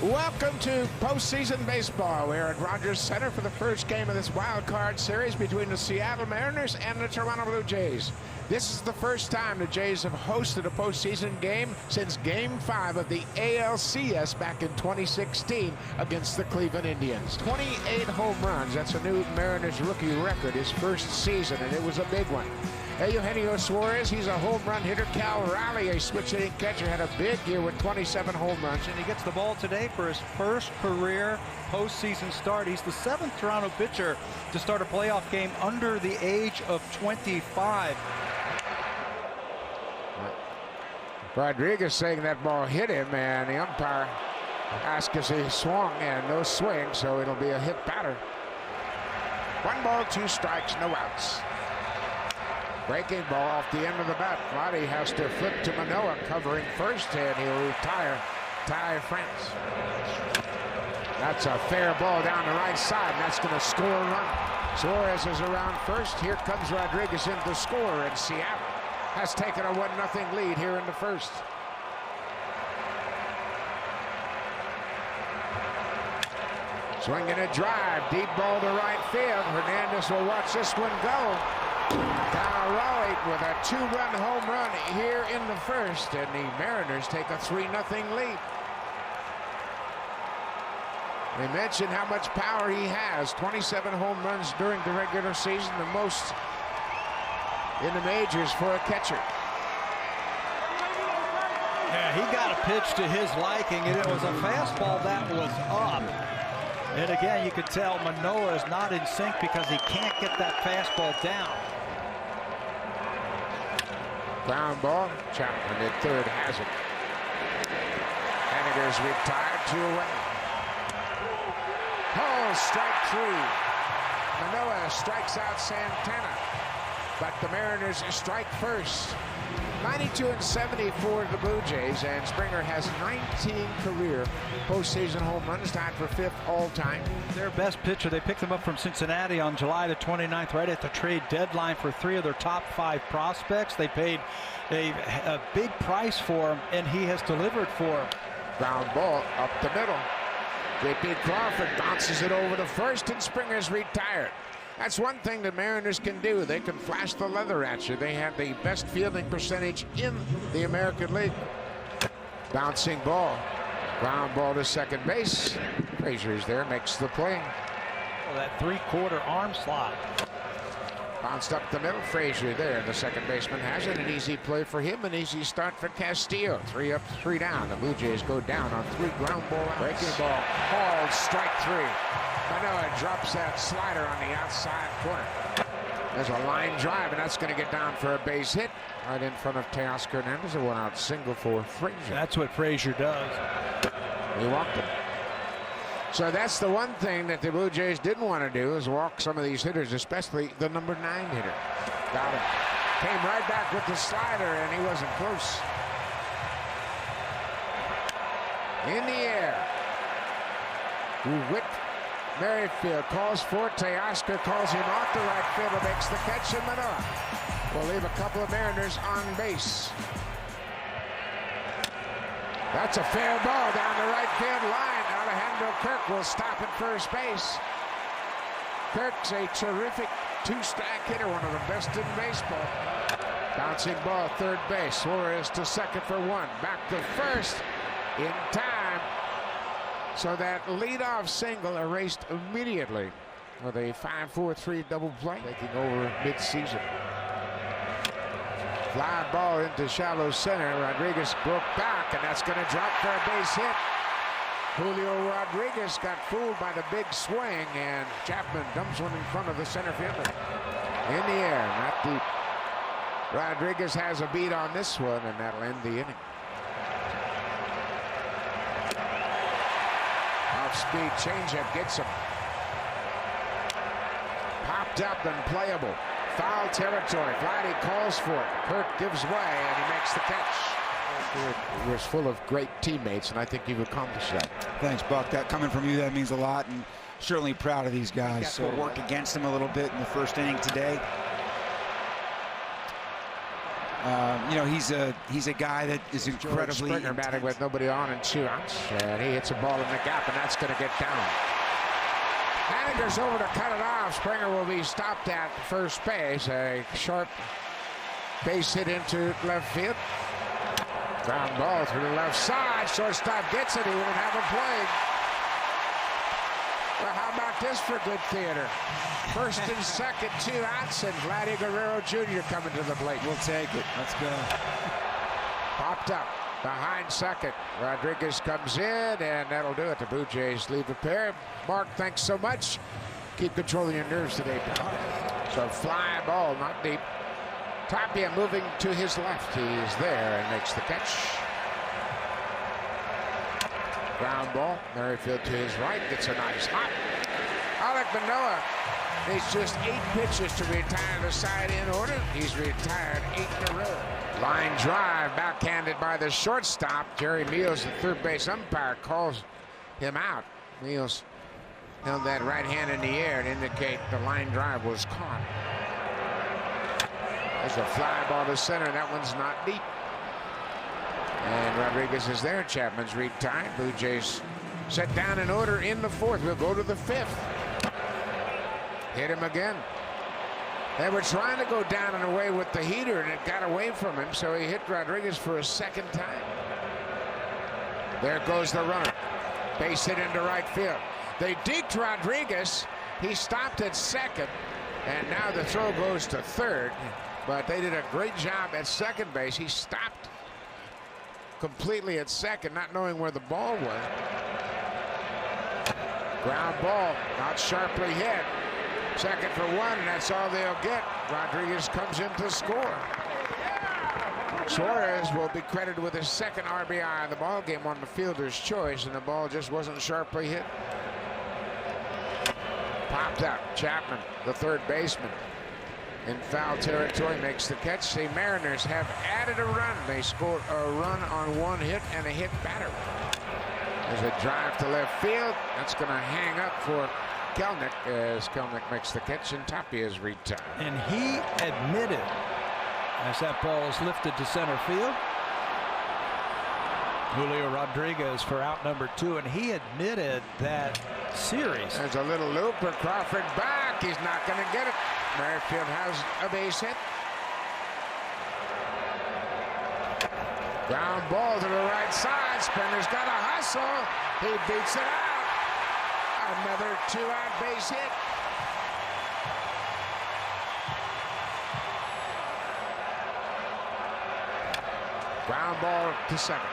Welcome to postseason baseball. We're at Rogers Center for the first game of this wild card series between the Seattle Mariners and the Toronto Blue Jays. This is the first time the Jays have hosted a postseason game since Game 5 of the ALCS back in 2016 against the Cleveland Indians. 28 home runs, that's a new Mariners rookie record, his first season, and it was a big one. Eugenio Suarez, he's a home run hitter. Cal Raleigh, a switch-hitting catcher, had a big year with 27 home runs. And he gets the ball today for his first career postseason start. He's the 7th Toronto pitcher to start a playoff game under the age of 25. Rodriguez saying that ball hit him, and the umpire asked as he swung, and no swing, so it'll be a hit batter. 1 ball, 2 strikes, no outs. Breaking ball off the end of the bat. Vladdy has to flip to Manoah, covering first, and he'll retire Ty France. That's a fair ball down the right side, and that's going to score a run. Suarez is around first. Here comes Rodriguez in to score, and Seattle has taken a 1-0 lead here in the first. Swinging a drive, deep ball to right field. Hernandez will watch this one go. Cal Raleigh with a 2-run home run here in the first, and the Mariners take a 3-0 lead. They mentioned how much power he has. 27 home runs during the regular season, the most in the majors for a catcher. Yeah, he got a pitch to his liking, and it was a fastball that was up. And again, you could tell Manoah is not in sync because he can't get that fastball down. Ground ball. Chapman at third has it. Henniger's retired, 2 away. Oh, strike 3. Manoah strikes out Santana, but the Mariners strike first. 92-70 for the Blue Jays, and Springer has 19 career postseason home runs, tied for 5th all-time. Their best pitcher, they picked him up from Cincinnati on July the 29th, right at the trade deadline, for 3 of their top 5 prospects. They paid a big price for him, and he has delivered for them. Ground ball up the middle. J.P. Crawford bounces it over to first, and Springer's retired. That's one thing the Mariners can do. They can flash the leather at you. They have the best fielding percentage in the American League. Bouncing ball. Ground ball to second base. Frazier's there, makes the play. Oh, that 3/4 arm slot. Bounced up the middle. Frazier there. The second baseman has it. An easy play for him. An easy start for Castillo. 3 up, 3 down. The Blue Jays go down on 3 ground ball outs. Breaking ball. Hauled, strike 3. Manoah drops that slider on the outside corner. There's a line drive, and that's going to get down for a base hit right in front of Teoscar Hernandez. A 1-out single for Frazier. That's what Frazier does. He walked him. So that's the one thing that the Blue Jays didn't want to do, is walk some of these hitters, especially the number 9 hitter. Got him. Came right back with the slider, and he wasn't close. In the air. Whip. Merrifield calls for Teoscar, calls him off the right field, and makes the catch, and Manoah will leave a couple of Mariners on base. That's a fair ball down the right field line. Alejandro Kirk will stop at first base. Kirk's a terrific 2-strike hitter, one of the best in baseball. Bouncing ball, third base. Suarez to second for 1. Back to first in time. So that leadoff single erased immediately with a 5-4-3 double play, taking over mid-season. Fly ball into shallow center. Rodriguez broke back, and that's going to drop for a base hit. Julio Rodriguez got fooled by the big swing, and Chapman dumps one in front of the center fielder. In the air, not deep. Rodriguez has a beat on this one, and that'll end the inning. Off-speed changeup gets him. Popped up and playable. Foul territory. Vladdy calls for it. Kirk gives way, and he makes the catch. It was full of great teammates, and I think you've accomplished that. Thanks, Buck. That coming from you, that means a lot, and certainly proud of these guys. So worked against them a little bit in the first inning today. You know, he's a guy that is incredibly Springer batting with nobody on and 2 outs, and he hits a ball in the gap, and that's going to get down. Haniger's over to cut it off. Springer will be stopped at first base. A sharp base hit into left field. Ground ball through the left side. Shortstop gets it. He won't have him playing. Well, how about this for good theater? First and second, 2 outs, and Vladdy Guerrero Jr. coming to the plate. We'll take it. Let's go. Popped up behind second. Rodriguez comes in, and that'll do it. The Blue Jays leave a pair. Mark, thanks so much. Keep controlling your nerves today, pal. So fly ball, not deep. Tapia moving to his left. He's there and makes the catch. Ground ball. Merrifield to his right. Gets a nice hop. Alek Manoah needs just 8 pitches to retire the side in order. He's retired 8 in a row. Line drive backhanded by the shortstop. Jerry Meals, the third base umpire, calls him out. Meals held that right hand in the air to indicate the line drive was caught. There's a fly ball to center. That one's not deep. And Rodriguez is there. Chapman's retired. Blue Jays set down in order in the 4th. We'll go to the 5th. Hit him again. They were trying to go down and away with the heater, and it got away from him, so he hit Rodriguez for a second time. There goes the runner. Base hit into right field. They deked Rodriguez. He stopped at second, and now the throw goes to third. But they did a great job at second base. He stopped completely at second, not knowing where the ball was. Ground ball, not sharply hit. Second for 1, and that's all they'll get. Rodriguez comes in to score. Suarez will be credited with his 2nd RBI in the ball game on the fielder's choice, and the ball just wasn't sharply hit. Popped up. Chapman, the third baseman, in foul territory, makes the catch. The Mariners have added a run. They scored a run on 1 hit and a hit batter. There's a drive to left field. That's going to hang up for Kelnick as Kelnick makes the catch, and Tapia is retired. And he admitted, as that ball is lifted to center field, Julio Rodriguez for out number 2, and he admitted that series. There's a little looper. Crawford back. He's not going to get it. Merrifield has a base hit. Ground ball to the right side. Springer's got a hustle. He beats it out. Another 2-out base hit. Ground ball to second.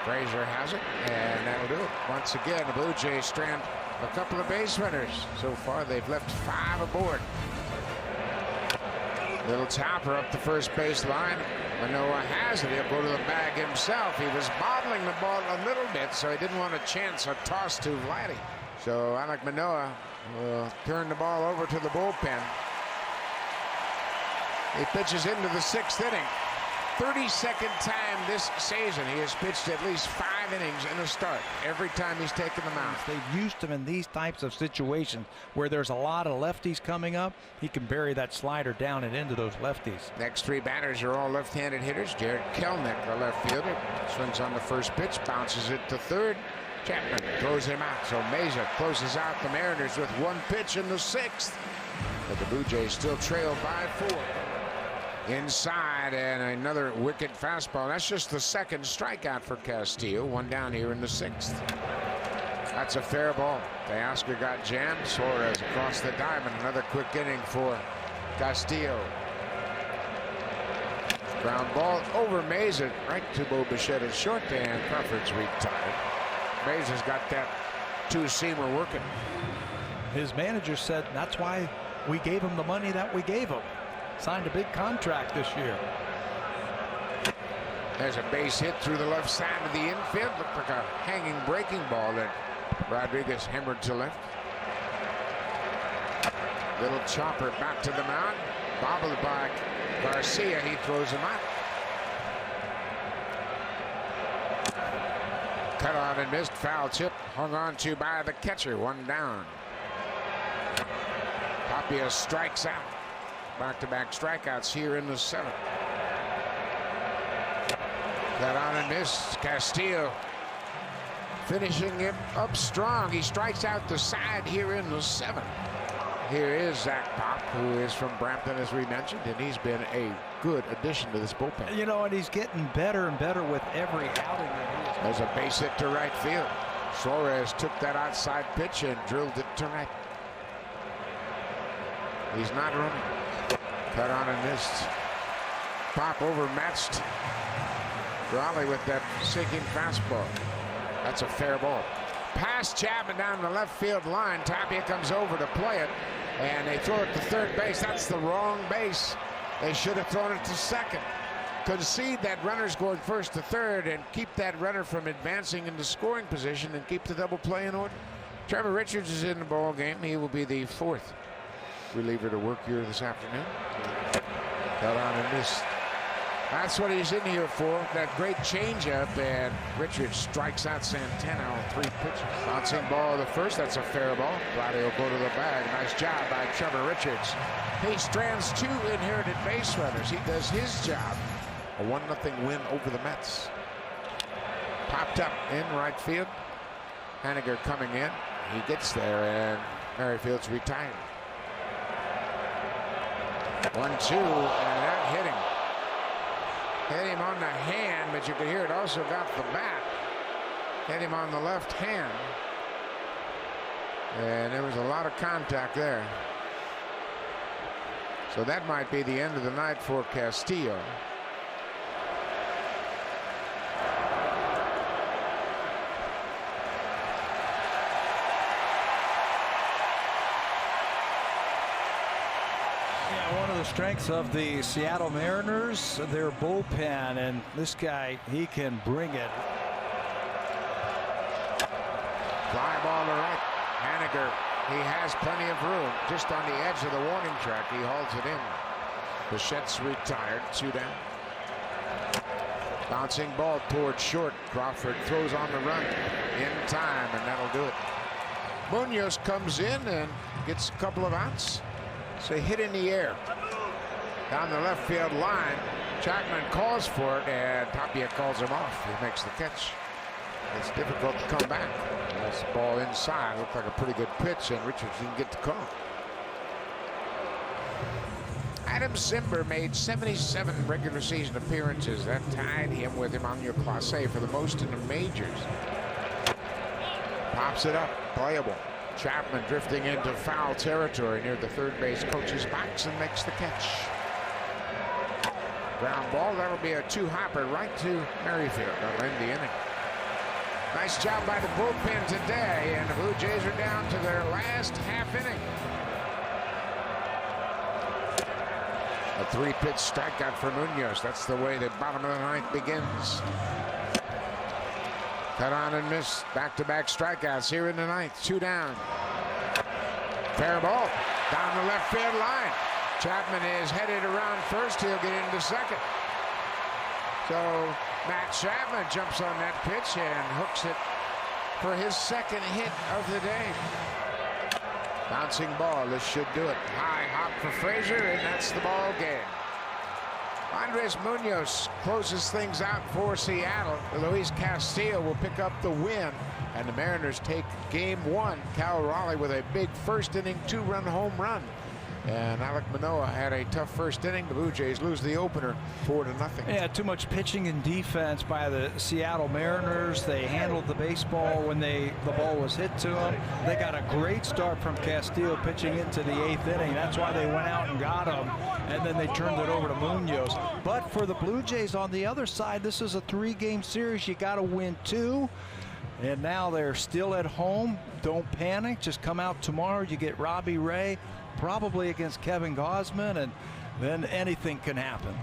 Frazier has it, and that'll do it. Once again, the Blue Jays strand a couple of base runners. So far, they've left 5 aboard. Little chopper up the first base line. Manoah has it. He'll go to the bag himself. He was bottling the ball a little bit, so he didn't want to chance a toss to Vladdy. So Alek Manoah will turn the ball over to the bullpen. He pitches into the 6th inning. 32nd time this season he has pitched at least 5 innings in a start every time he's taken the mound. They've used him in these types of situations where there's a lot of lefties coming up. He can bury that slider down and into those lefties. Next 3 batters are all left-handed hitters. Jared Kelnick, the left fielder, swings on the first pitch, bounces it to third. Chapman throws him out. So Meza closes out the Mariners with 1 pitch in the 6th. But the Blue Jays still trail by 4. Inside, and another wicked fastball. That's just the 2nd strikeout for Castillo. 1 down here in the 6th. That's a fair ball. Teoscar got jammed. Suarez across the diamond. Another quick inning for Castillo. Ground ball over Meza, right to Bo Bichette at short, and Crawford's retired. Meza's got that 2-seamer working. His manager said that's why we gave him the money that we gave him. Signed a big contract this year. There's a base hit through the left side of the infield. Looked like a hanging breaking ball that Rodriguez hammered to left. Little chopper back to the mound. Bobbled by Garcia. He throws him out. Cut on and missed. Foul tip hung on to by the catcher. 1 down. Tapia strikes out. Back-to-back strikeouts here in the 7th. Got on and missed. Castillo finishing it up strong. He strikes out the side here in the 7th. Here is Zach Pop, who is from Brampton, as we mentioned, and he's been a good addition to this bullpen. You know, and he's getting better and better with every outing that he is. There's a base hit to right field. Suarez took that outside pitch and drilled it to right. He's not running. Cut on and missed. Pop overmatched Raleigh with that sinking fastball. That's a fair ball. Pass Chapman down the left field line. Tapia comes over to play it, and they throw it to third base. That's the wrong base. They should have thrown it to second. Concede that runner's going first to third and keep that runner from advancing into scoring position and keep the double play in order. Trevor Richards is in the ball game. He will be the 4th reliever to work here this afternoon. Got on and missed. That's what he's in here for, that great changeup, and Richards strikes out Santana on 3 pitches. Bouncing ball to the first, that's a fair ball. Vladdy will go to the bag. Nice job by Trevor Richards. He strands 2 inherited base runners. He does his job. A 1-0 win over the Mets. Popped up in right field. Haniger coming in. He gets there, and Merrifield's retired. 1-2, and that hit him. Hit him on the hand, but you could hear it also got the bat. Hit him on the left hand. And there was a lot of contact there. So that might be the end of the night for Castillo. Strengths of the Seattle Mariners, their bullpen, and this guy, he can bring it. Fly ball to right. Haniger, he has plenty of room. Just on the edge of the warning track, he hauls it in. Bichette's retired, 2 down. Bouncing ball towards short. Crawford throws on the run in time, and that'll do it. Munoz comes in and gets a couple of outs. It's a hit in the air. Down the left field line. Chapman calls for it, and Tapia calls him off. He makes the catch. It's difficult to come back. That's the ball inside. Looked like a pretty good pitch, and Richards didn't get the call. Adam Simber made 77 regular season appearances. That tied him with Emmanuel Clase for the most in the majors. Pops it up. Playable. Chapman drifting into foul territory near the third base coach's box and makes the catch. Ground ball. That'll be a 2-hopper right to Merrifield. That'll end the inning. Nice job by the bullpen today, and the Blue Jays are down to their last half inning. A 3-pitch strikeout for Munoz. That's the way the bottom of the 9th begins. Cut on and missed. Back-to-back strikeouts here in the 9th. 2 down. Fair ball down the left field line. Chapman is headed around first. He'll get into second. So Matt Chapman jumps on that pitch and hooks it for his 2nd hit of the day. Bouncing ball. This should do it. High hop for Frazier, and that's the ball game. Andres Munoz closes things out for Seattle. Luis Castillo will pick up the win, and the Mariners take game 1. Cal Raleigh with a big first inning 2-run home run. And Alek Manoah had a tough first inning. The Blue Jays lose the opener 4-0. Yeah, too much pitching and defense by the Seattle Mariners. They handled the baseball when the ball was hit to them. They got a great start from Castillo pitching into the 8th inning. That's why they went out and got him, and then they turned it over to Munoz. But for the Blue Jays on the other side, this is a 3-game series. You got to win 2. And now they're still at home. Don't panic. Just come out tomorrow. You get Robbie Ray, probably against Kevin Gausman, and then anything can happen.